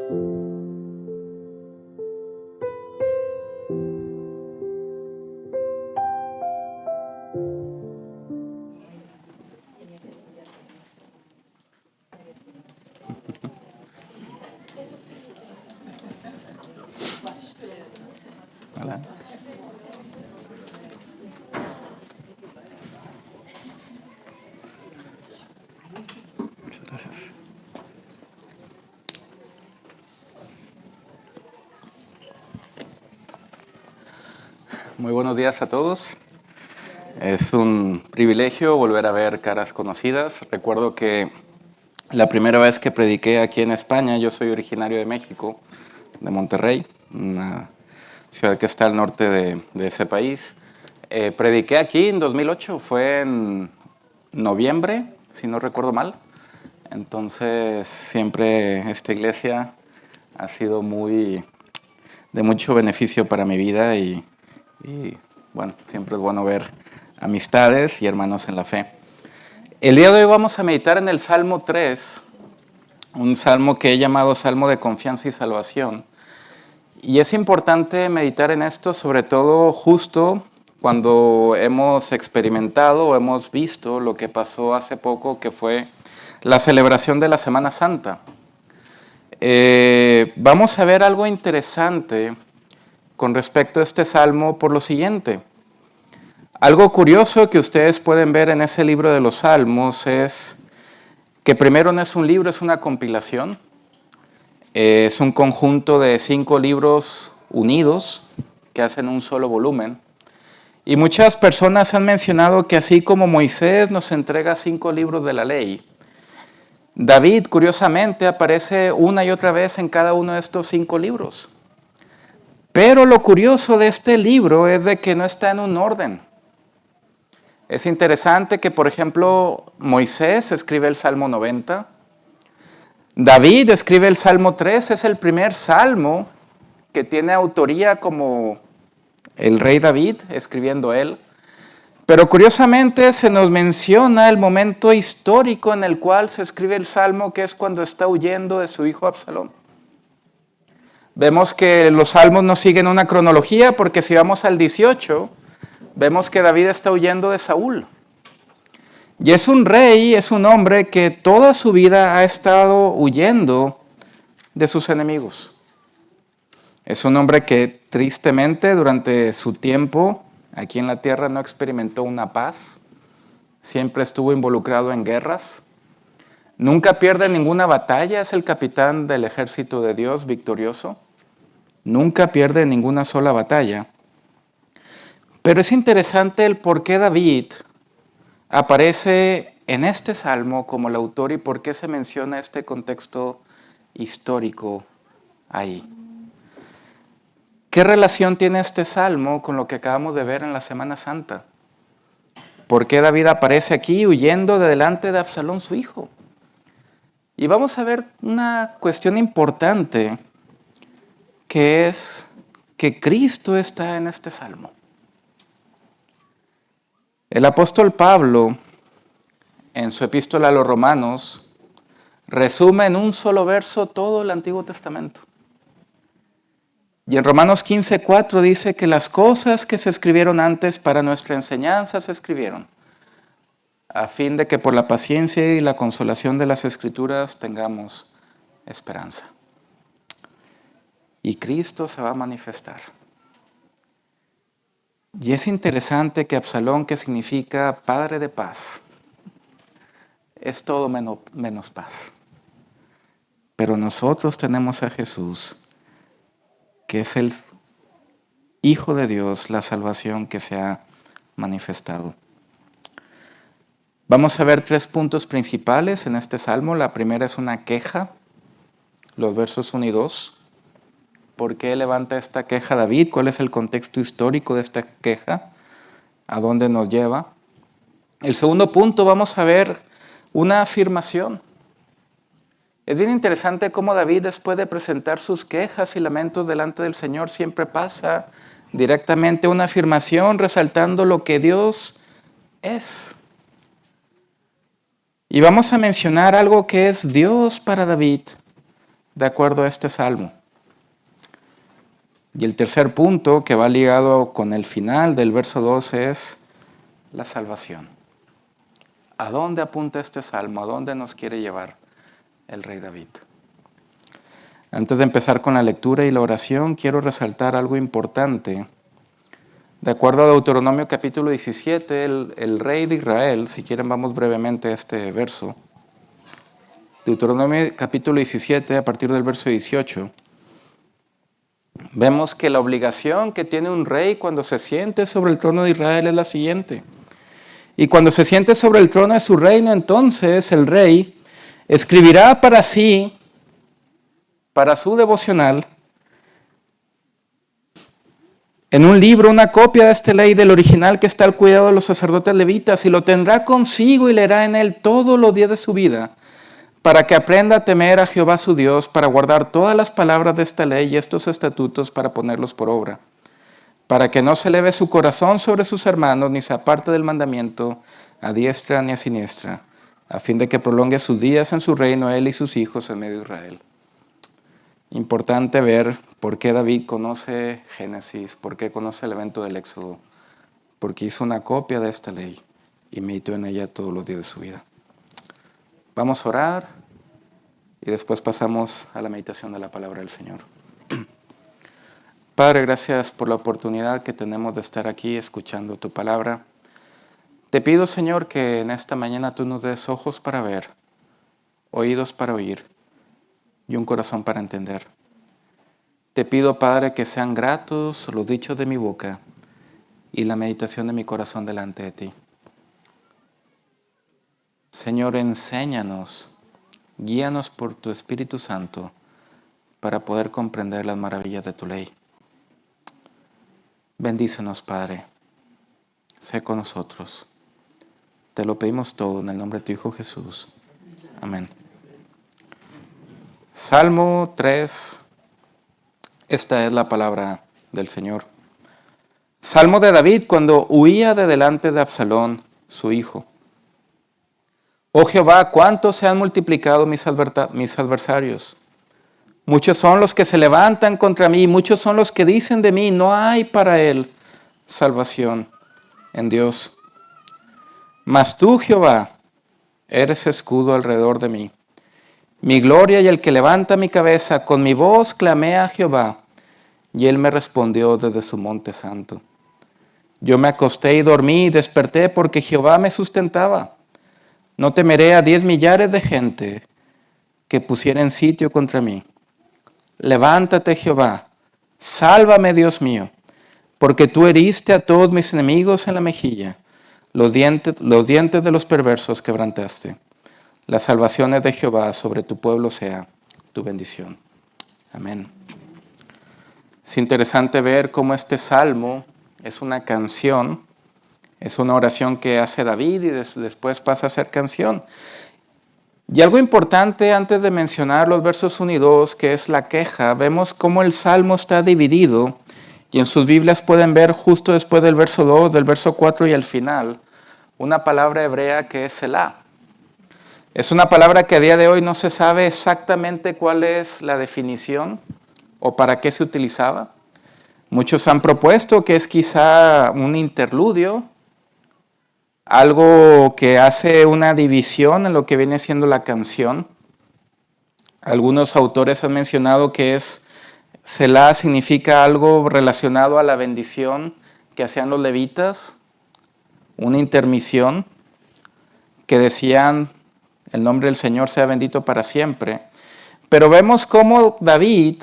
Hola. Muchas gracias. Muy buenos días a todos. Es un privilegio volver a ver caras conocidas. Recuerdo que la primera vez que prediqué aquí en España, yo soy originario de México, de Monterrey, una ciudad que está al norte de ese país. Prediqué aquí en 2008, fue en noviembre, si no recuerdo mal. Entonces, siempre esta iglesia ha sido de mucho beneficio para mi vida y bueno, siempre es bueno ver amistades y hermanos en la fe. El día de hoy vamos a meditar en el Salmo 3, un salmo que he llamado Salmo de Confianza y Salvación. Y es importante meditar en esto, sobre todo justo cuando hemos experimentado o hemos visto lo que pasó hace poco, que fue la celebración de la Semana Santa. Vamos a ver algo interesante con respecto a este salmo por lo siguiente. Algo curioso que ustedes pueden ver en ese libro de los Salmos es que primero no es un libro, es una compilación. Es un conjunto de 5 libros unidos que hacen un solo volumen. Y muchas personas han mencionado que así como Moisés nos entrega 5 libros de la ley, David, curiosamente, aparece una y otra vez en cada uno de estos 5 libros. Pero lo curioso de este libro es de que no está en un orden. Es interesante que, por ejemplo, Moisés escribe el Salmo 90, David escribe el Salmo 3, es el primer salmo que tiene autoría como el rey David, escribiendo él. Pero curiosamente se nos menciona el momento histórico en el cual se escribe el salmo, que es cuando está huyendo de su hijo Absalón. Vemos que los salmos no siguen una cronología, porque si vamos al 18, vemos que David está huyendo de Saúl. Y es un rey, es un hombre que toda su vida ha estado huyendo de sus enemigos. Es un hombre que tristemente durante su tiempo aquí en la tierra no experimentó una paz. Siempre estuvo involucrado en guerras. Nunca pierde ninguna batalla, es el capitán del ejército de Dios victorioso. Nunca pierde ninguna sola batalla. Pero es interesante el por qué David aparece en este salmo como el autor y por qué se menciona este contexto histórico ahí. ¿Qué relación tiene este salmo con lo que acabamos de ver en la Semana Santa? ¿Por qué David aparece aquí huyendo de delante de Absalón, su hijo? Y vamos a ver una cuestión importante, que es que Cristo está en este salmo. El apóstol Pablo, en su epístola a los Romanos, resume en un solo verso todo el Antiguo Testamento. Y en Romanos 15:4 dice que las cosas que se escribieron antes para nuestra enseñanza se escribieron, a fin de que por la paciencia y la consolación de las Escrituras tengamos esperanza. Y Cristo se va a manifestar. Y es interesante que Absalón, que significa padre de paz, es todo menos paz. Pero nosotros tenemos a Jesús, que es el Hijo de Dios, la salvación que se ha manifestado. Vamos a ver 3 puntos principales en este salmo. La primera es una queja, los versos 1 y 2. ¿Por qué levanta esta queja David? ¿Cuál es el contexto histórico de esta queja? ¿A dónde nos lleva? El segundo punto, vamos a ver una afirmación. Es bien interesante cómo David, después de presentar sus quejas y lamentos delante del Señor, siempre pasa directamente a una afirmación resaltando lo que Dios es. Y vamos a mencionar algo que es Dios para David, de acuerdo a este salmo. Y el tercer punto, que va ligado con el final del verso 12, es la salvación. ¿A dónde apunta este salmo? ¿A dónde nos quiere llevar el rey David? Antes de empezar con la lectura y la oración, quiero resaltar algo importante. De acuerdo a Deuteronomio capítulo 17, el rey de Israel, si quieren vamos brevemente a este verso. Deuteronomio capítulo 17, a partir del verso 18. Vemos que la obligación que tiene un rey cuando se siente sobre el trono de Israel es la siguiente. Y cuando se siente sobre el trono de su reino, entonces el rey escribirá para sí, para su devocional, en un libro una copia de esta ley del original que está al cuidado de los sacerdotes levitas, y lo tendrá consigo y leerá en él todos los días de su vida, para que aprenda a temer a Jehová su Dios, para guardar todas las palabras de esta ley y estos estatutos para ponerlos por obra, para que no se eleve su corazón sobre sus hermanos, ni se aparte del mandamiento a diestra ni a siniestra, a fin de que prolongue sus días en su reino él y sus hijos en medio de Israel. Importante ver por qué David conoce Génesis, por qué conoce el evento del Éxodo, porque hizo una copia de esta ley y meditó en ella todos los días de su vida. Vamos a orar y después pasamos a la meditación de la palabra del Señor. Padre, gracias por la oportunidad que tenemos de estar aquí escuchando tu palabra. Te pido, Señor, que en esta mañana tú nos des ojos para ver, oídos para oír y un corazón para entender. Te pido, Padre, que sean gratos los dichos de mi boca y la meditación de mi corazón delante de ti. Señor, enséñanos, guíanos por tu Espíritu Santo para poder comprender las maravillas de tu ley. Bendícenos, Padre. Sé con nosotros. Te lo pedimos todo en el nombre de tu Hijo Jesús. Amén. Salmo 3. Esta es la palabra del Señor. Salmo de David cuando huía de delante de Absalón, su hijo. Oh Jehová, cuántos se han multiplicado mis adversarios. Muchos son los que se levantan contra mí, muchos son los que dicen de mí, no hay para él salvación en Dios. Mas tú, Jehová, eres escudo alrededor de mí, mi gloria y el que levanta mi cabeza. Con mi voz clamé a Jehová, y él me respondió desde su monte santo. Yo me acosté y dormí y desperté porque Jehová me sustentaba. No temeré a 10 millares de gente que pusieren sitio contra mí. Levántate, Jehová, sálvame, Dios mío, porque tú heriste a todos mis enemigos en la mejilla, los dientes de los perversos quebrantaste. Las salvaciones de Jehová sobre tu pueblo sea tu bendición. Amén. Es interesante ver cómo este salmo es una canción. Es una oración que hace David y después pasa a ser canción. Y algo importante antes de mencionar los versos 1 y 2, que es la queja, vemos cómo el salmo está dividido y en sus Biblias pueden ver justo después del verso 2, del verso 4 y al final, una palabra hebrea que es Selah. Es una palabra que a día de hoy no se sabe exactamente cuál es la definición o para qué se utilizaba. Muchos han propuesto que es quizá un interludio, algo que hace una división en lo que viene siendo la canción. Algunos autores han mencionado que Selah significa algo relacionado a la bendición que hacían los levitas, una intermisión que decían, el nombre del Señor sea bendito para siempre. Pero vemos cómo David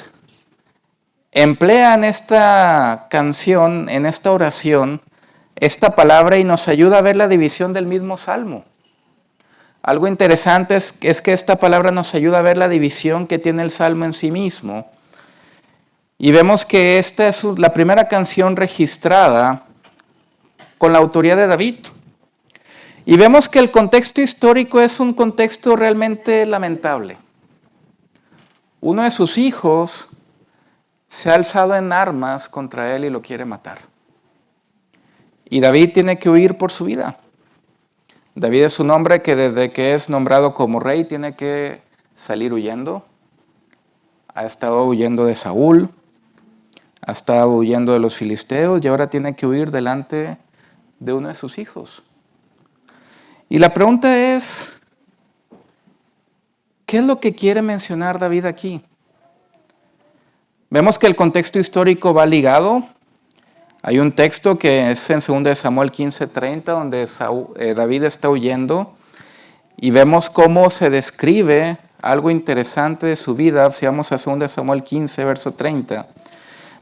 emplea en esta canción, en esta oración, esta palabra y nos ayuda a ver la división del mismo salmo. Algo interesante es que esta palabra nos ayuda a ver la división que tiene el salmo en sí mismo. Y vemos que esta es la primera canción registrada con la autoría de David. Y vemos que el contexto histórico es un contexto realmente lamentable. Uno de sus hijos se ha alzado en armas contra él y lo quiere matar. Y David tiene que huir por su vida. David es un hombre que desde que es nombrado como rey tiene que salir huyendo. ha estado huyendo de Saúl, ha estado huyendo de los filisteos y ahora tiene que huir delante de uno de sus hijos. Y la pregunta es, ¿qué es lo que quiere mencionar David aquí? Vemos que el contexto histórico va ligado. Hay un texto que es en 2 Samuel 15:30 donde David está huyendo y vemos cómo se describe algo interesante de su vida. Si vamos a 2 Samuel 15, verso 30,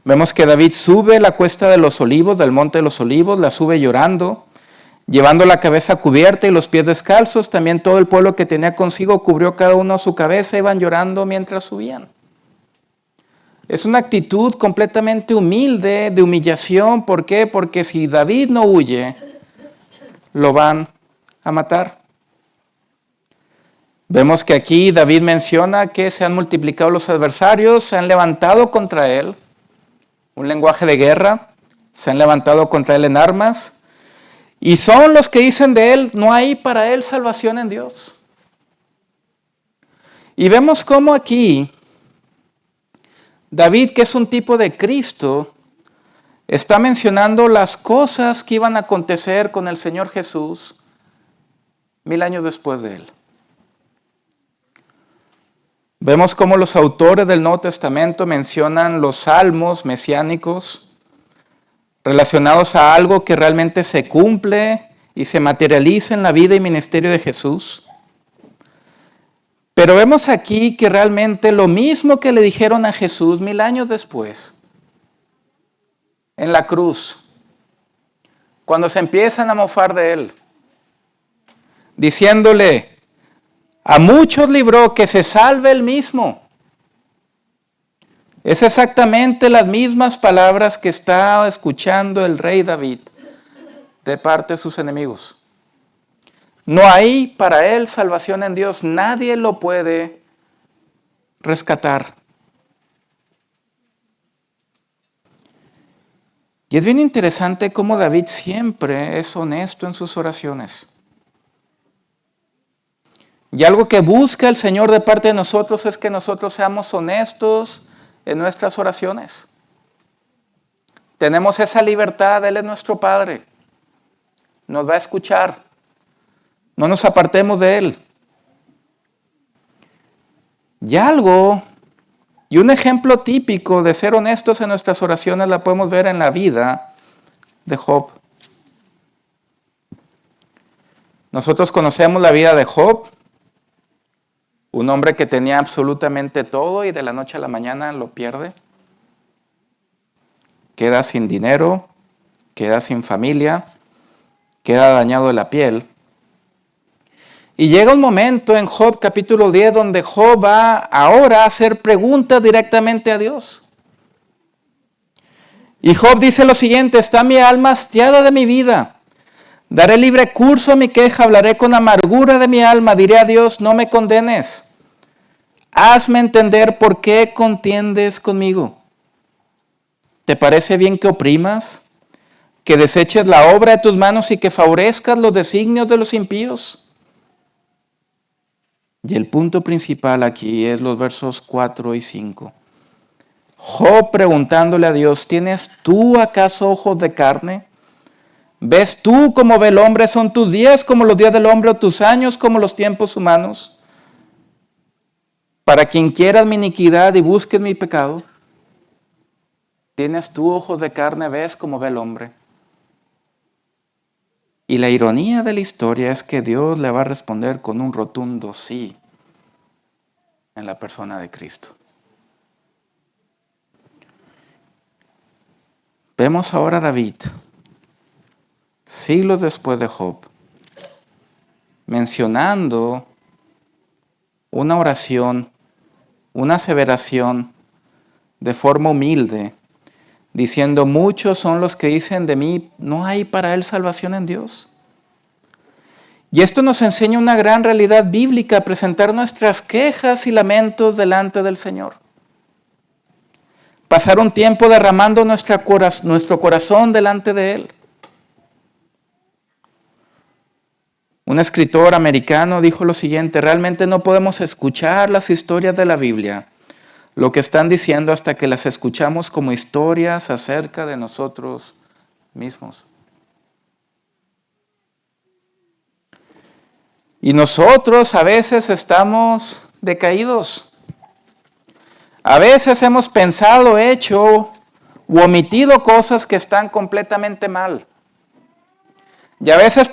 vemos que David sube la cuesta de los olivos, del monte de los olivos, la sube llorando, llevando la cabeza cubierta y los pies descalzos. También todo el pueblo que tenía consigo cubrió cada uno su cabeza, iban llorando mientras subían. Es una actitud completamente humilde, de humillación. ¿Por qué? Porque si David no huye, lo van a matar. Vemos que aquí David menciona que se han multiplicado los adversarios, se han levantado contra él, un lenguaje de guerra, se han levantado contra él en armas, y son los que dicen de él, no hay para él salvación en Dios. Y vemos cómo aquí David, que es un tipo de Cristo, está mencionando las cosas que iban a acontecer con el Señor Jesús 1000 años después de él. Vemos cómo los autores del Nuevo Testamento mencionan los salmos mesiánicos relacionados a algo que realmente se cumple y se materializa en la vida y ministerio de Jesús. Pero vemos aquí que realmente lo mismo que le dijeron a Jesús 1000 años después, en la cruz, cuando se empiezan a mofar de él, diciéndole, a muchos libró, que se salve él mismo. Es exactamente las mismas palabras que está escuchando el rey David de parte de sus enemigos. No hay para él salvación en Dios, nadie lo puede rescatar. Y es bien interesante cómo David siempre es honesto en sus oraciones. Y algo que busca el Señor de parte de nosotros es que nosotros seamos honestos en nuestras oraciones. Tenemos esa libertad, Él es nuestro Padre. Nos va a escuchar. No nos apartemos de Él. Y un ejemplo típico de ser honestos en nuestras oraciones la podemos ver en la vida de Job. Nosotros conocemos la vida de Job, un hombre que tenía absolutamente todo y de la noche a la mañana lo pierde. Queda sin dinero, queda sin familia, queda dañado de la piel. Y llega un momento en Job capítulo 10 donde Job va ahora a hacer preguntas directamente a Dios. Y Job dice lo siguiente, está mi alma hastiada de mi vida. Daré libre curso a mi queja, hablaré con amargura de mi alma, diré a Dios, no me condenes. Hazme entender por qué contiendes conmigo. ¿Te parece bien que oprimas, que deseches la obra de tus manos y que favorezcas los designios de los impíos? Y el punto principal aquí es los versos 4 y 5. Job preguntándole a Dios, ¿tienes tú acaso ojos de carne? ¿Ves tú cómo ve el hombre? ¿Son tus días como los días del hombre o tus años como los tiempos humanos? Para quien quieras mi iniquidad y busques mi pecado, ¿tienes tú ojos de carne? ¿Ves cómo ve el hombre? Y la ironía de la historia es que Dios le va a responder con un rotundo sí en la persona de Cristo. Vemos ahora a David, siglos después de Job, mencionando una oración, una aseveración de forma humilde, diciendo, muchos son los que dicen de mí, no hay para él salvación en Dios. Y esto nos enseña una gran realidad bíblica, presentar nuestras quejas y lamentos delante del Señor. Pasar un tiempo derramando nuestro corazón delante de Él. Un escritor americano dijo lo siguiente, realmente no podemos escuchar las historias de la Biblia lo que están diciendo hasta que las escuchamos como historias acerca de nosotros mismos. Y nosotros a veces estamos decaídos. A veces hemos pensado, hecho u omitido cosas que están completamente mal. Y a veces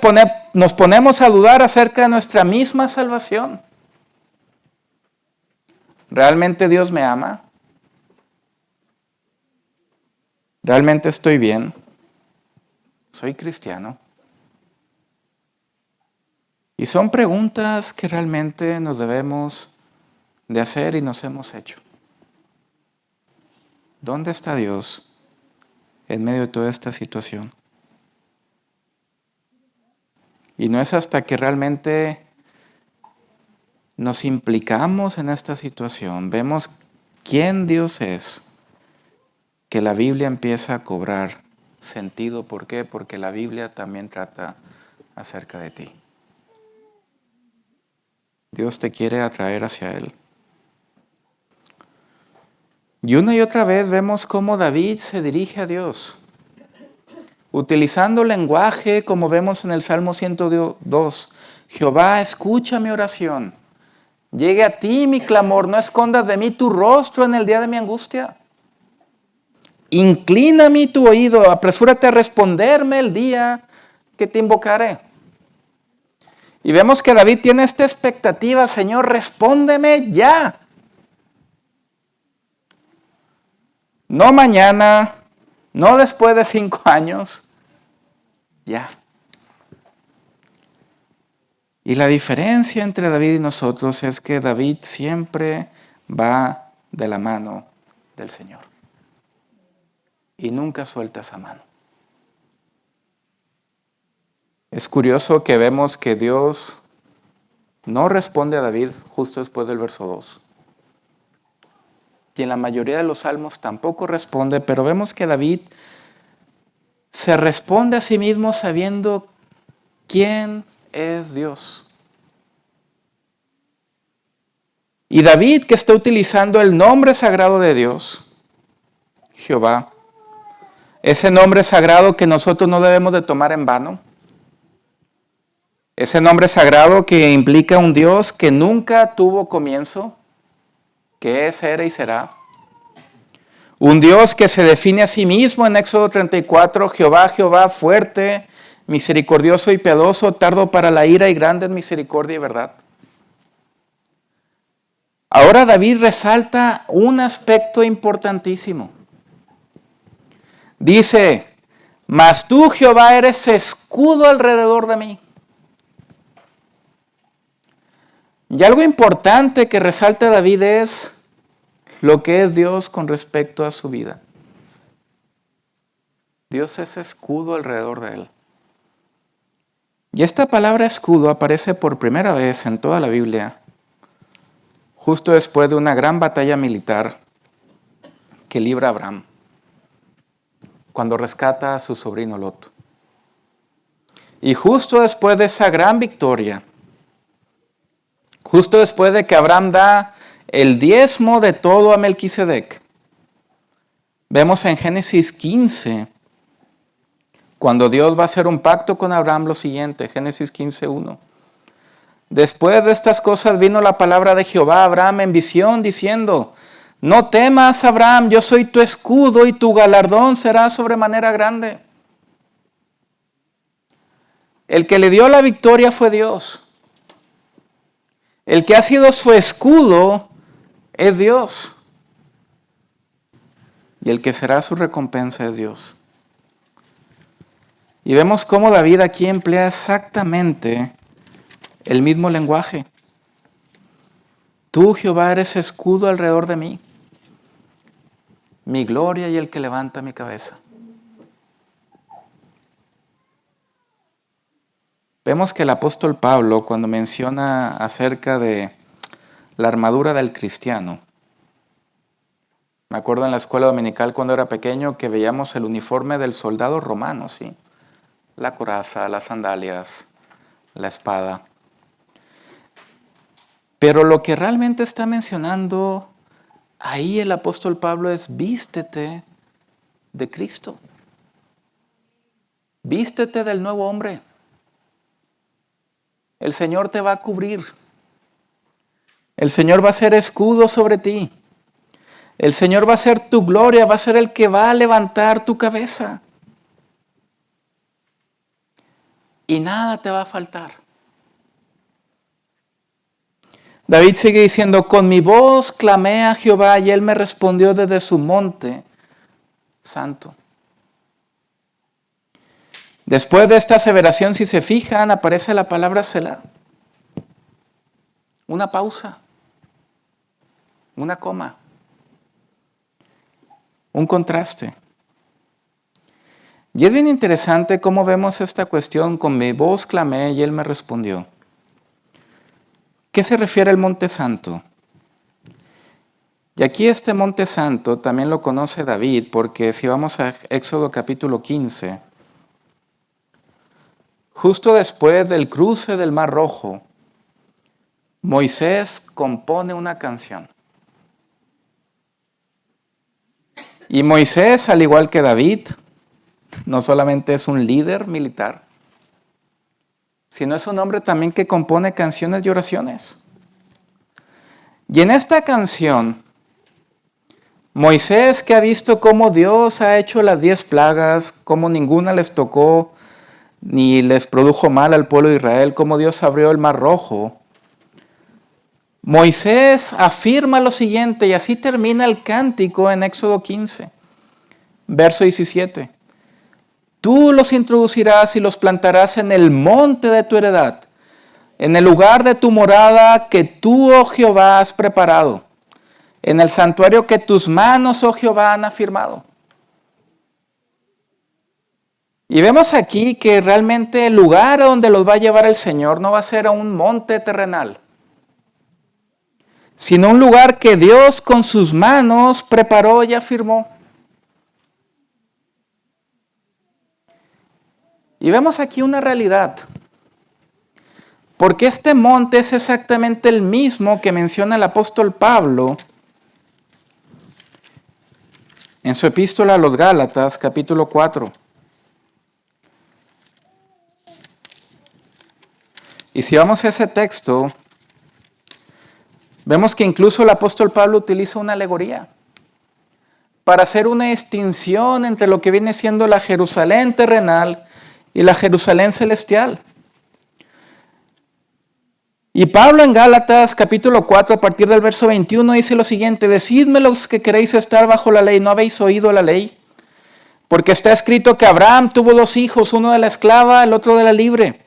nos ponemos a dudar acerca de nuestra misma salvación. ¿Realmente Dios me ama? ¿Realmente estoy bien? ¿Soy cristiano? Y son preguntas que realmente nos debemos de hacer y nos hemos hecho. ¿Dónde está Dios en medio de toda esta situación? Y no es hasta que realmente nos implicamos en esta situación, vemos quién Dios es, que la Biblia empieza a cobrar sentido. ¿Por qué? Porque la Biblia también trata acerca de ti. Dios te quiere atraer hacia Él. Y una y otra vez vemos cómo David se dirige a Dios, utilizando lenguaje como vemos en el Salmo 102. Jehová, escucha mi oración. Llegue a ti mi clamor, no escondas de mí tu rostro en el día de mi angustia. Inclina a mí tu oído, apresúrate a responderme el día que te invocaré. Y vemos que David tiene esta expectativa: Señor, respóndeme ya. No mañana, no después de 5 años, ya. Y la diferencia entre David y nosotros es que David siempre va de la mano del Señor. Y nunca suelta esa mano. Es curioso que vemos que Dios no responde a David justo después del verso 2. Y en la mayoría de los salmos tampoco responde, pero vemos que David se responde a sí mismo sabiendo quién es Dios. Y David, que está utilizando el nombre sagrado de Dios, Jehová, ese nombre sagrado que nosotros no debemos de tomar en vano, ese nombre sagrado que implica un Dios que nunca tuvo comienzo, que es, era y será. Un Dios que se define a sí mismo en Éxodo 34, Jehová, Jehová, fuerte, misericordioso y piadoso, tardo para la ira y grande en misericordia y verdad. Ahora David resalta un aspecto importantísimo. Dice, mas tú, Jehová, eres escudo alrededor de mí. Y algo importante que resalta David es lo que es Dios con respecto a su vida. Dios es escudo alrededor de él. Y esta palabra escudo aparece por primera vez en toda la Biblia, justo después de una gran batalla militar que libra Abraham, cuando rescata a su sobrino Lot. Y justo después de esa gran victoria, justo después de que Abraham da el diezmo de todo a Melquisedec, vemos en Génesis 15, cuando Dios va a hacer un pacto con Abraham, lo siguiente, Génesis 15:1. Después de estas cosas vino la palabra de Jehová a Abraham en visión, diciendo, no temas, Abraham, yo soy tu escudo y tu galardón será sobremanera grande. El que le dio la victoria fue Dios. El que ha sido su escudo es Dios. Y el que será su recompensa es Dios. Y vemos cómo David aquí emplea exactamente el mismo lenguaje. Tú, Jehová, eres escudo alrededor de mí, mi gloria y el que levanta mi cabeza. Vemos que el apóstol Pablo, cuando menciona acerca de la armadura del cristiano, me acuerdo en la escuela dominical cuando era pequeño que veíamos el uniforme del soldado romano, ¿sí? La coraza, las sandalias, la espada. Pero lo que realmente está mencionando Ahí el apóstol Pablo es: vístete de Cristo. Vístete del nuevo hombre. El Señor te va a cubrir. El Señor va a ser escudo sobre ti. El Señor va a ser tu gloria, va a ser el que va a levantar tu cabeza. Y nada te va a faltar. David sigue diciendo: con mi voz clamé a Jehová y él me respondió desde su monte santo. Después de esta aseveración, si se fijan, aparece la palabra Selah. Una pausa, una coma, un contraste. Y es bien interesante cómo vemos esta cuestión: con mi voz clamé y él me respondió. ¿Qué se refiere al Monte Santo? Y aquí este Monte Santo también lo conoce David, porque si vamos a Éxodo capítulo 15, justo después del cruce del Mar Rojo, Moisés compone una canción. Y Moisés, al igual que David, no solamente es un líder militar, sino es un hombre también que compone canciones y oraciones. Y en esta canción, Moisés, que ha visto cómo Dios ha hecho las 10 plagas, cómo ninguna les tocó ni les produjo mal al pueblo de Israel, cómo Dios abrió el Mar Rojo, Moisés afirma lo siguiente, y así termina el cántico en Éxodo 15, verso 17. Tú los introducirás y los plantarás en el monte de tu heredad, en el lugar de tu morada que tú, oh Jehová, has preparado, en el santuario que tus manos, oh Jehová, han afirmado. Y vemos aquí que realmente el lugar a donde los va a llevar el Señor no va a ser a un monte terrenal, sino un lugar que Dios con sus manos preparó y afirmó. Y vemos aquí una realidad, porque este monte es exactamente el mismo que menciona el apóstol Pablo en su epístola a los Gálatas, capítulo 4. Y si vamos a ese texto, vemos que incluso el apóstol Pablo utiliza una alegoría para hacer una distinción entre lo que viene siendo la Jerusalén terrenal y la Jerusalén celestial. Y Pablo en Gálatas capítulo 4, a partir del verso 21, dice lo siguiente: decidme los que queréis estar bajo la ley, ¿no habéis oído la ley? Porque está escrito que Abraham tuvo 2 hijos, uno de la esclava, el otro de la libre.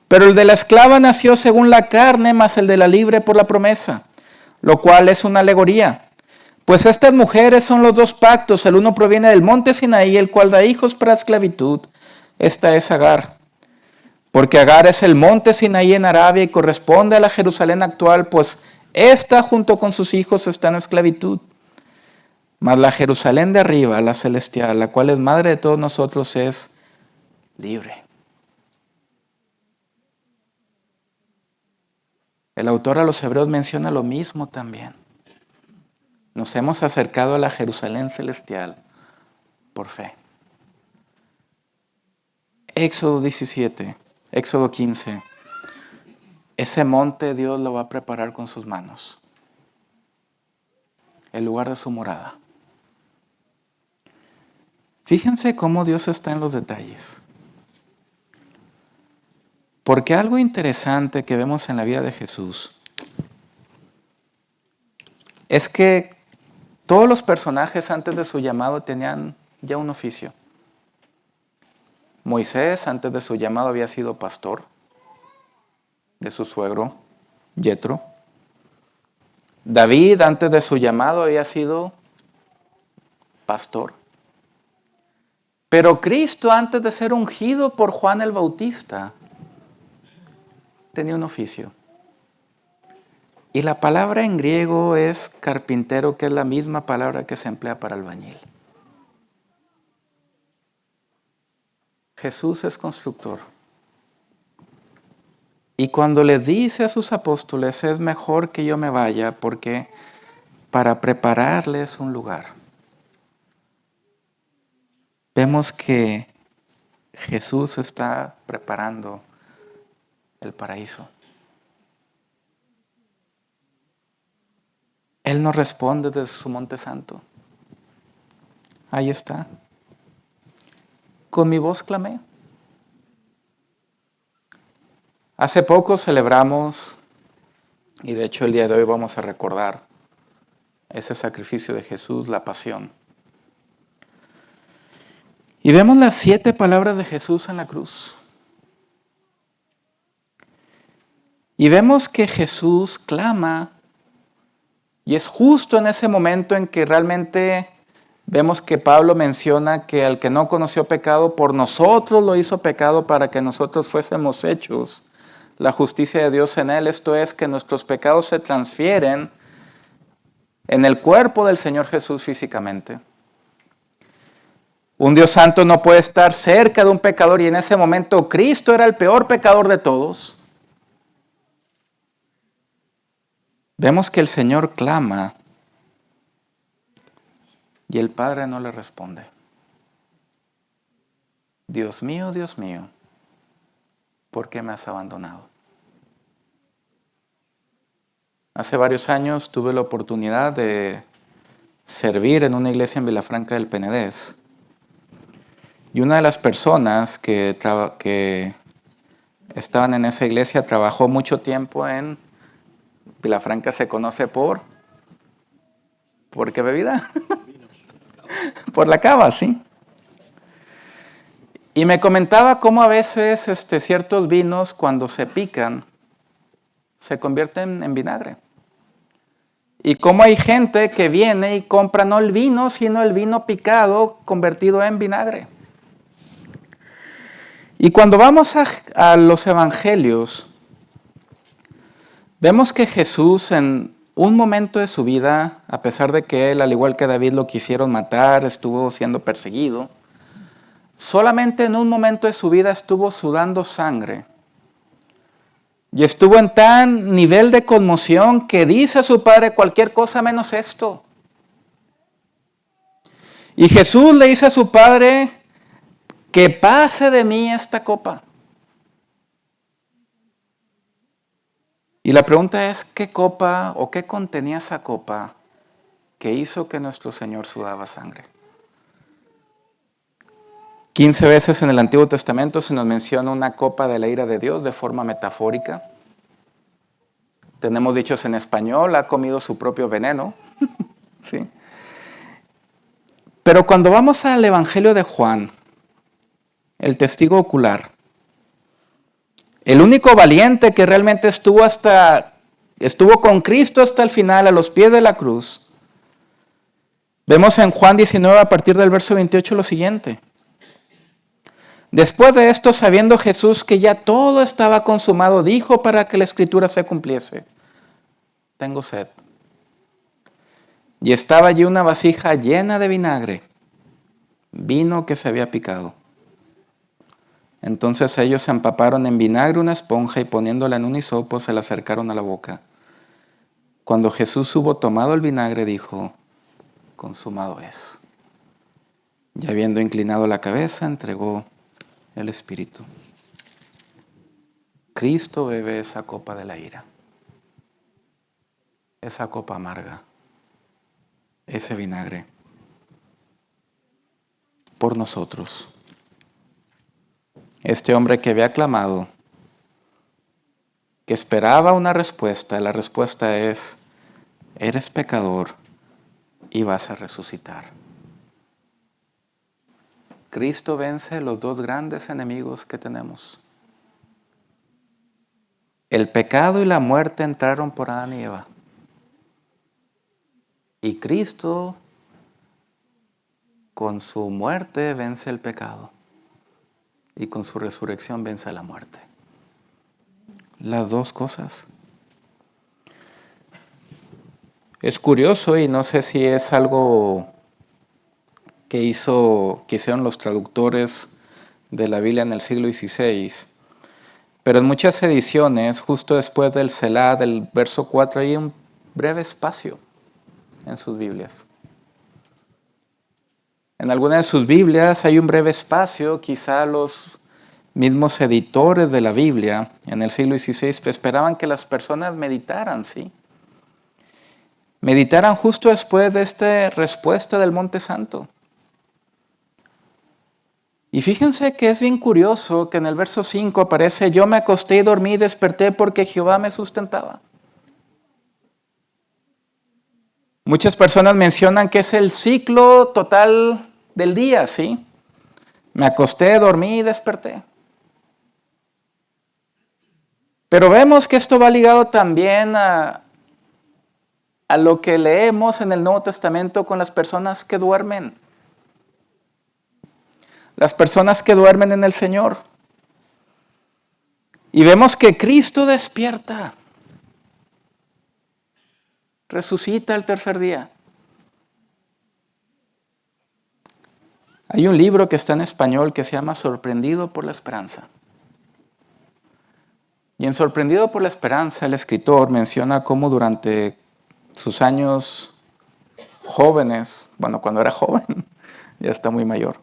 Pero el de la esclava nació según la carne, mas el de la libre por la promesa, lo cual es una alegoría. Pues estas mujeres son los 2 pactos, el uno proviene del monte Sinaí, el cual da hijos para esclavitud. Esta es Agar. Porque Agar es el monte Sinaí en Arabia y corresponde a la Jerusalén actual, pues esta junto con sus hijos está en esclavitud. Mas la Jerusalén de arriba, la celestial, la cual es madre de todos nosotros, es libre. El autor a los Hebreos menciona lo mismo también. Nos hemos acercado a la Jerusalén celestial por fe. Éxodo 17, Éxodo 15. Ese monte Dios lo va a preparar con sus manos, el lugar de su morada. Fíjense cómo Dios está en los detalles. Porque algo interesante que vemos en la vida de Jesús es que todos los personajes antes de su llamado tenían ya un oficio. Moisés antes de su llamado había sido pastor de su suegro Yetro. David antes de su llamado había sido pastor. Pero Cristo antes de ser ungido por Juan el Bautista tenía un oficio. Y la palabra en griego es carpintero, que es la misma palabra que se emplea para albañil. Jesús es constructor. Y cuando le dice a sus apóstoles, es mejor que yo me vaya porque para prepararles un lugar. Vemos que Jesús está preparando el paraíso. Él nos responde desde su monte santo. Ahí está. Con mi voz clamé. Hace poco celebramos, y de hecho el día de hoy vamos a recordar ese sacrificio de Jesús, la pasión. Y vemos las 7 palabras de Jesús en la cruz. Y vemos que Jesús clama, y es justo en ese momento en que realmente vemos que Pablo menciona que al que no conoció pecado, por nosotros lo hizo pecado para que nosotros fuésemos hechos la justicia de Dios en él. Esto es que nuestros pecados se transfieren en el cuerpo del Señor Jesús físicamente. Un Dios santo no puede estar cerca de un pecador, y en ese momento Cristo era el peor pecador de todos. Vemos que el Señor clama y el Padre no le responde. Dios mío, ¿por qué me has abandonado? Hace varios años tuve la oportunidad de servir en una iglesia en Vilafranca del Penedés. Y una de las personas que estaban en esa iglesia trabajó mucho tiempo en Vilafranca. Se conoce ¿por qué bebida? Por la cava, sí. Y me comentaba cómo a veces ciertos vinos, cuando se pican, se convierten en vinagre. Y cómo hay gente que viene y compra no el vino, sino el vino picado convertido en vinagre. Y cuando vamos a los evangelios, vemos que Jesús en un momento de su vida, a pesar de que él, al igual que David, lo quisieron matar, estuvo siendo perseguido, solamente en un momento de su vida estuvo sudando sangre. Y estuvo en tan nivel de conmoción que dice a su padre: cualquier cosa menos esto. Y Jesús le dice a su padre: que pase de mí esta copa. Y la pregunta es, ¿qué copa o qué contenía esa copa que hizo que nuestro Señor sudaba sangre? 15 veces en el Antiguo Testamento se nos menciona una copa de la ira de Dios de forma metafórica. Tenemos dichos en español: ha comido su propio veneno. ¿Sí? Pero cuando vamos al Evangelio de Juan, el testigo ocular, el único valiente que realmente estuvo con Cristo hasta el final, a los pies de la cruz, vemos en Juan 19, a partir del verso 28, lo siguiente. Después de esto, sabiendo Jesús que ya todo estaba consumado, dijo para que la Escritura se cumpliese: tengo sed. Y estaba allí una vasija llena de vinagre, vino que se había picado. Entonces ellos empaparon en vinagre una esponja y poniéndola en un hisopo se la acercaron a la boca. Cuando Jesús hubo tomado el vinagre, dijo: consumado es. Y habiendo inclinado la cabeza, entregó el Espíritu. Cristo bebe esa copa de la ira, esa copa amarga, ese vinagre, por nosotros. Este hombre que había clamado, que esperaba una respuesta, la respuesta es: eres pecador y vas a resucitar. Cristo vence los 2 grandes enemigos que tenemos. El pecado y la muerte entraron por Adán y Eva. Y Cristo, con su muerte, vence el pecado. Y con su resurrección vence la muerte. Las 2 cosas. Es curioso, y no sé si es algo que hicieron los traductores de la Biblia en el siglo XVI, pero en muchas ediciones, justo después del Selah, del verso 4, hay un breve espacio. en sus Biblias. En alguna de sus Biblias hay un breve espacio, quizá los mismos editores de la Biblia en el siglo XVI esperaban que las personas meditaran, ¿sí? Meditaran justo después de esta respuesta del Monte Santo. Y fíjense que es bien curioso que en el verso 5 aparece: yo me acosté y dormí y desperté porque Jehová me sustentaba. Muchas personas mencionan que es el ciclo total del día, ¿sí? Me acosté, dormí y desperté. Pero vemos que esto va ligado también a lo que leemos en el Nuevo Testamento con las personas que duermen. Las personas que duermen en el Señor. Y vemos que Cristo despierta. Resucita el tercer día. Hay un libro que está en español que se llama Sorprendido por la Esperanza. Y en Sorprendido por la Esperanza, el escritor menciona cómo durante sus años jóvenes, bueno, cuando era joven, ya está muy mayor,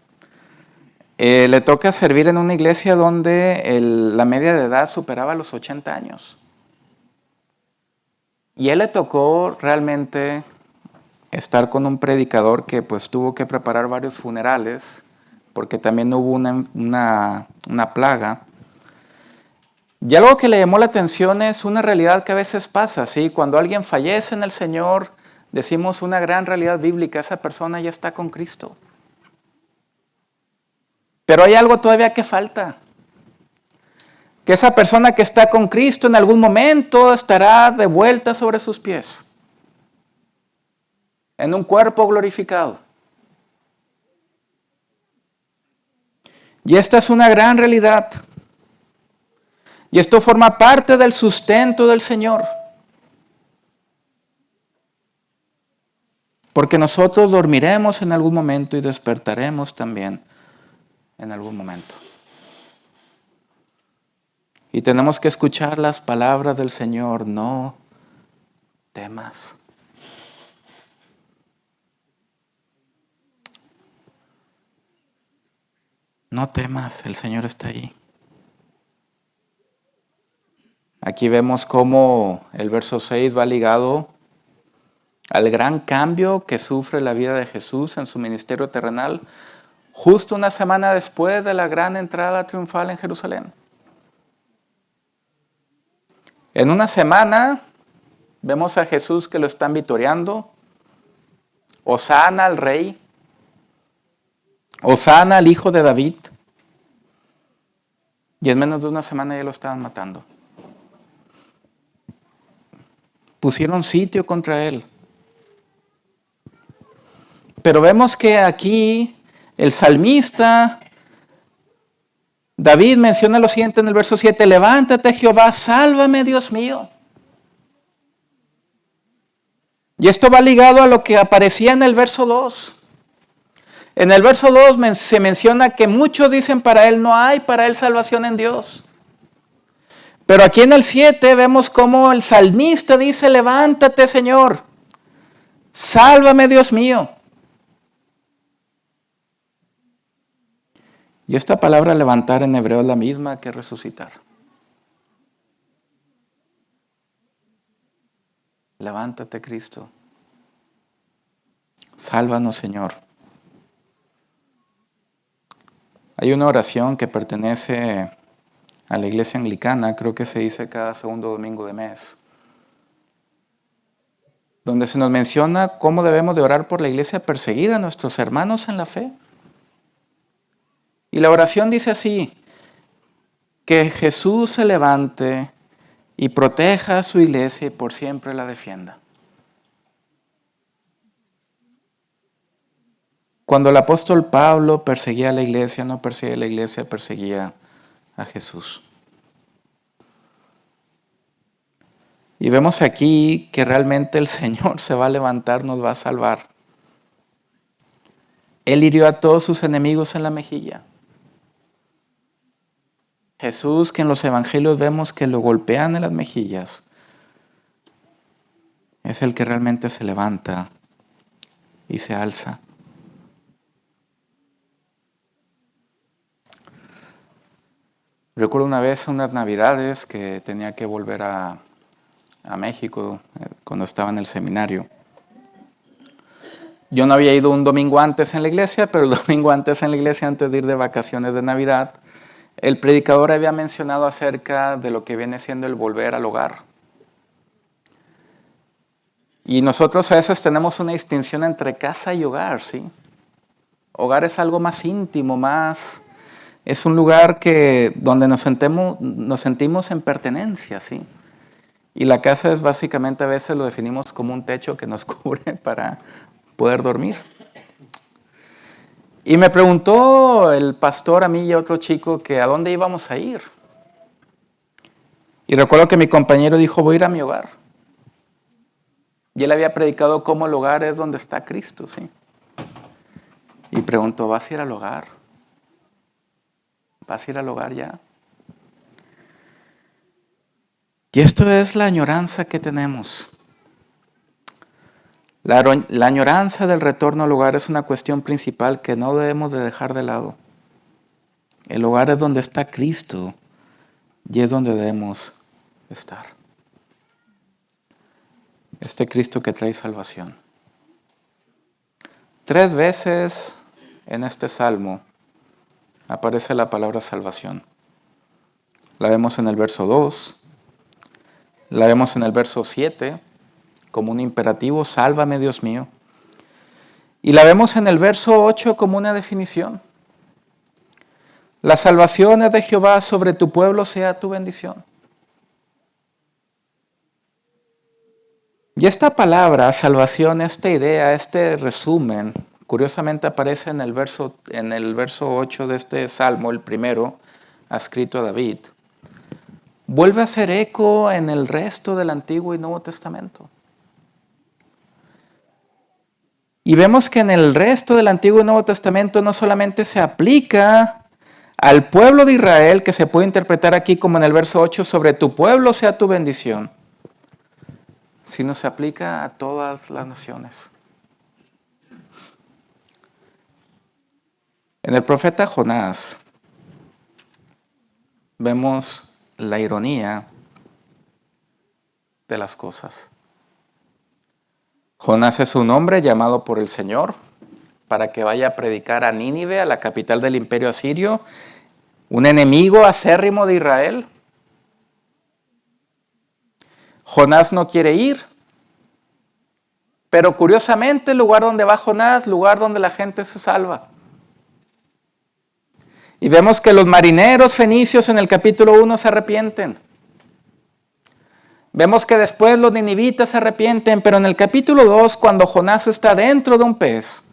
le toca servir en una iglesia donde la media de edad superaba los 80 años. Y él le tocó realmente estar con un predicador que pues tuvo que preparar varios funerales, porque también hubo una plaga. Y algo que le llamó la atención es una realidad que a veces pasa, ¿sí? Cuando alguien fallece en el Señor, decimos una gran realidad bíblica: esa persona ya está con Cristo. Pero hay algo todavía que falta. Que esa persona que está con Cristo en algún momento estará de vuelta sobre sus pies, en un cuerpo glorificado. Y esta es una gran realidad. Y esto forma parte del sustento del Señor. Porque nosotros dormiremos en algún momento y despertaremos también en algún momento. Y tenemos que escuchar las palabras del Señor: no temas. No temas, el Señor está ahí. Aquí vemos cómo el verso 6 va ligado al gran cambio que sufre la vida de Jesús en su ministerio terrenal, justo una semana después de la gran entrada triunfal en Jerusalén. En una semana vemos a Jesús que lo están vitoreando: Hosana al Rey, Hosana al Hijo de David. Y en menos de una semana ya lo estaban matando. Pusieron sitio contra él. Pero vemos que aquí el salmista David menciona lo siguiente en el verso 7: levántate, Jehová, sálvame, Dios mío. Y esto va ligado a lo que aparecía en el verso 2. En el verso 2 se menciona que muchos dicen para él salvación en Dios. Pero aquí en el 7 vemos cómo el salmista dice: levántate, Señor, sálvame, Dios mío. Y esta palabra levantar en hebreo es la misma que resucitar. Levántate, Cristo. Sálvanos, Señor. Hay una oración que pertenece a la iglesia anglicana, creo que se dice cada segundo domingo de mes, donde se nos menciona cómo debemos de orar por la iglesia perseguida, nuestros hermanos en la fe. Y la oración dice así: que Jesús se levante y proteja a su iglesia y por siempre la defienda. Cuando el apóstol Pablo perseguía a la iglesia, no perseguía a la iglesia, perseguía a Jesús. Y vemos aquí que realmente el Señor se va a levantar, nos va a salvar. Él hirió a todos sus enemigos en la mejilla. Jesús, que en los evangelios vemos que lo golpean en las mejillas, es el que realmente se levanta y se alza. Recuerdo una vez, unas navidades, que tenía que volver a México cuando estaba en el seminario. Yo no había ido un domingo antes en la iglesia, pero el domingo antes en la iglesia, antes de ir de vacaciones de Navidad, el predicador había mencionado acerca de lo que viene siendo el volver al hogar. Y nosotros a veces tenemos una distinción entre casa y hogar, ¿sí? Hogar es algo más íntimo, es un lugar donde nos sentimos en pertenencia, ¿sí? Y la casa es básicamente, a veces lo definimos como un techo que nos cubre para poder dormir. Y me preguntó el pastor a mí y a otro chico que a dónde íbamos a ir. Y recuerdo que mi compañero dijo, voy a ir a mi hogar. Y él había predicado cómo el hogar es donde está Cristo, ¿sí? Y preguntó, ¿vas a ir al hogar? ¿Vas a ir al hogar ya? Y esto es la añoranza que tenemos. La añoranza del retorno al hogar es una cuestión principal que no debemos de dejar de lado. El hogar es donde está Cristo y es donde debemos estar. Este Cristo que trae salvación. 3 veces en este salmo aparece la palabra salvación. La vemos en el verso 2, la vemos en el verso 7, como un imperativo, sálvame Dios mío. Y la vemos en el verso 8 como una definición. La salvación es de Jehová, sobre tu pueblo sea tu bendición. Y esta palabra, salvación, esta idea, este resumen, curiosamente aparece en el verso 8 de este salmo, el primero, escrito a David. Vuelve a hacer eco en el resto del Antiguo y Nuevo Testamento. Y vemos que en el resto del Antiguo y Nuevo Testamento no solamente se aplica al pueblo de Israel, que se puede interpretar aquí como en el verso 8, sobre tu pueblo sea tu bendición, sino se aplica a todas las naciones. En el profeta Jonás vemos la ironía de las cosas. Jonás es un hombre llamado por el Señor para que vaya a predicar a Nínive, a la capital del imperio asirio, un enemigo acérrimo de Israel. Jonás no quiere ir, pero curiosamente el lugar donde va Jonás, lugar donde la gente se salva. Y vemos que los marineros fenicios en el capítulo 1 se arrepienten. Vemos que después los ninivitas se arrepienten, pero en el capítulo 2, cuando Jonás está dentro de un pez,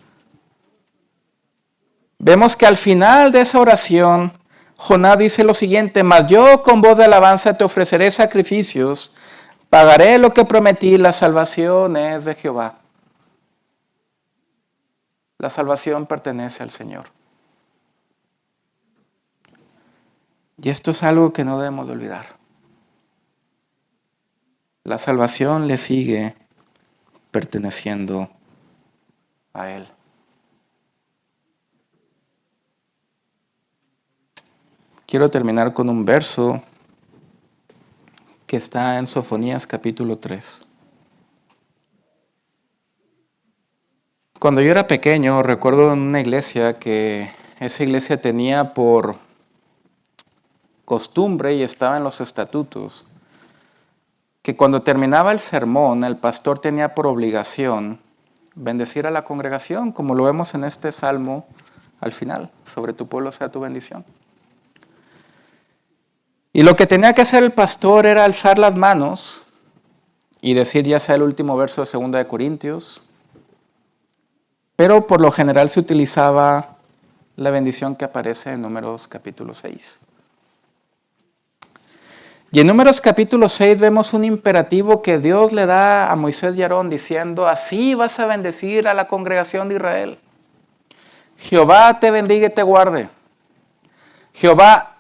vemos que al final de esa oración, Jonás dice lo siguiente: mas yo con voz de alabanza te ofreceré sacrificios, pagaré lo que prometí, la salvación es de Jehová. La salvación pertenece al Señor. Y esto es algo que no debemos de olvidar. La salvación le sigue perteneciendo a Él. Quiero terminar con un verso que está en Sofonías capítulo 3. Cuando yo era pequeño, recuerdo en una iglesia que esa iglesia tenía por costumbre, y estaba en los estatutos, que cuando terminaba el sermón, el pastor tenía por obligación bendecir a la congregación, como lo vemos en este salmo al final: sobre tu pueblo sea tu bendición. Y lo que tenía que hacer el pastor era alzar las manos y decir, ya sea el último verso de 2 de Corintios, pero por lo general se utilizaba la bendición que aparece en Números capítulo 6. Y en Números capítulo 6 vemos un imperativo que Dios le da a Moisés y Aarón diciendo: así vas a bendecir a la congregación de Israel. Jehová te bendiga y te guarde. Jehová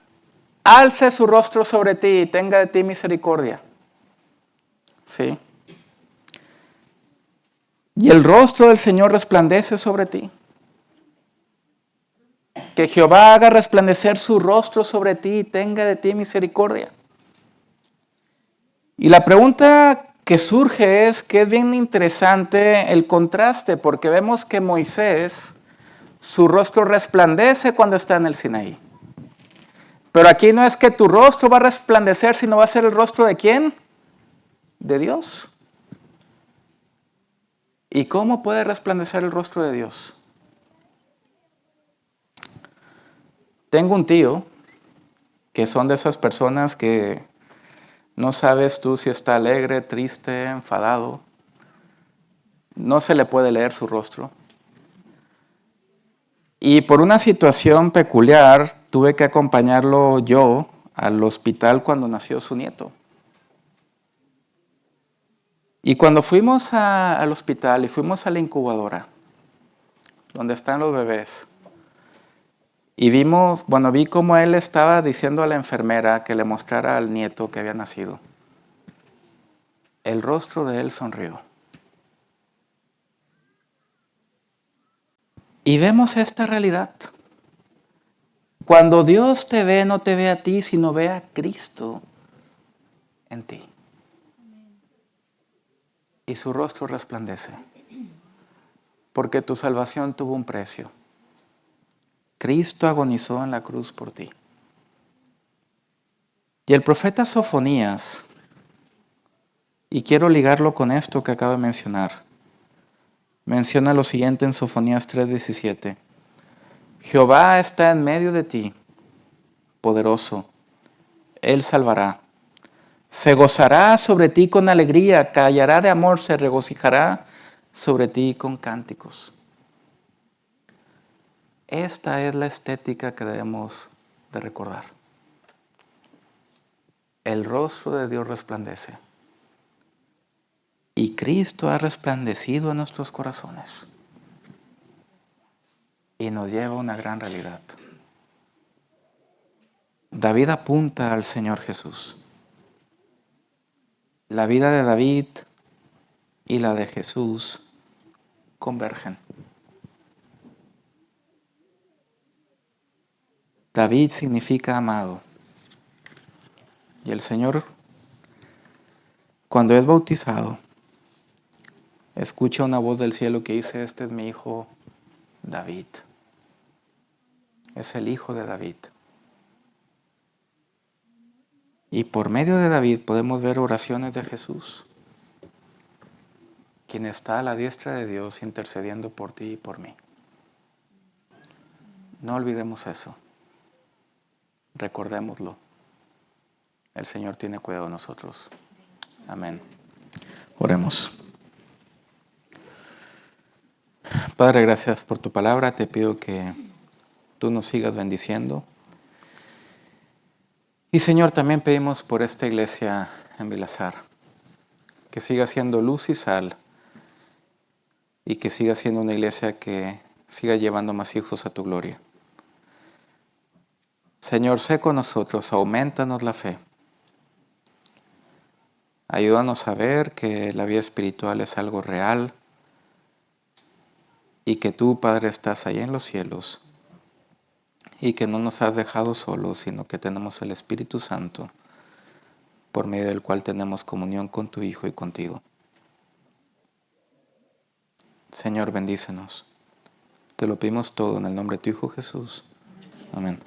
alce su rostro sobre ti y tenga de ti misericordia. ¿Sí? y el rostro del Señor resplandece sobre ti. Que Jehová haga resplandecer su rostro sobre ti y tenga de ti misericordia. Y la pregunta que surge es que es bien interesante el contraste, porque vemos que Moisés, su rostro resplandece cuando está en el Sinaí. Pero aquí no es que tu rostro va a resplandecer, sino va a ser el rostro ¿de quién? De Dios. ¿Y cómo puede resplandecer el rostro de Dios? Tengo un tío que son de esas personas que no sabes tú si está alegre, triste, enfadado. No se le puede leer su rostro. Y por una situación peculiar tuve que acompañarlo yo al hospital cuando nació su nieto. Y cuando fuimos al hospital y fuimos a la incubadora, donde están los bebés, y vi cómo él estaba diciendo a la enfermera que le mostrara al nieto que había nacido. El rostro de él sonrió. Y vemos esta realidad. Cuando Dios te ve, no te ve a ti, sino ve a Cristo en ti. Y su rostro resplandece. Porque tu salvación tuvo un precio. Cristo agonizó en la cruz por ti. Y el profeta Sofonías, y quiero ligarlo con esto que acabo de mencionar, menciona lo siguiente en Sofonías 3:17. Jehová está en medio de ti, poderoso. Él salvará. Se gozará sobre ti con alegría, callará de amor, se regocijará sobre ti con cánticos. Esta es la estética que debemos de recordar. El rostro de Dios resplandece. Y Cristo ha resplandecido en nuestros corazones. Y nos lleva a una gran realidad. David apunta al Señor Jesús. La vida de David y la de Jesús convergen. David significa amado. Y el Señor, cuando es bautizado, escucha una voz del cielo que dice, este es mi hijo David. Es el hijo de David. Y por medio de David podemos ver oraciones de Jesús, quien está a la diestra de Dios intercediendo por ti y por mí. No olvidemos eso. Recordémoslo. El Señor tiene cuidado de nosotros. Amén. Oremos. Padre, gracias por tu palabra. Te pido que tú nos sigas bendiciendo. Y Señor, también pedimos por esta iglesia en Vilazar, que siga siendo luz y sal y que siga siendo una iglesia que siga llevando más hijos a tu gloria. Señor, sé con nosotros, aumentanos la fe. Ayúdanos a ver que la vida espiritual es algo real y que tú, Padre, estás allá en los cielos y que no nos has dejado solos, sino que tenemos el Espíritu Santo, por medio del cual tenemos comunión con tu Hijo y contigo. Señor, bendícenos. Te lo pedimos todo en el nombre de tu Hijo Jesús. Amén.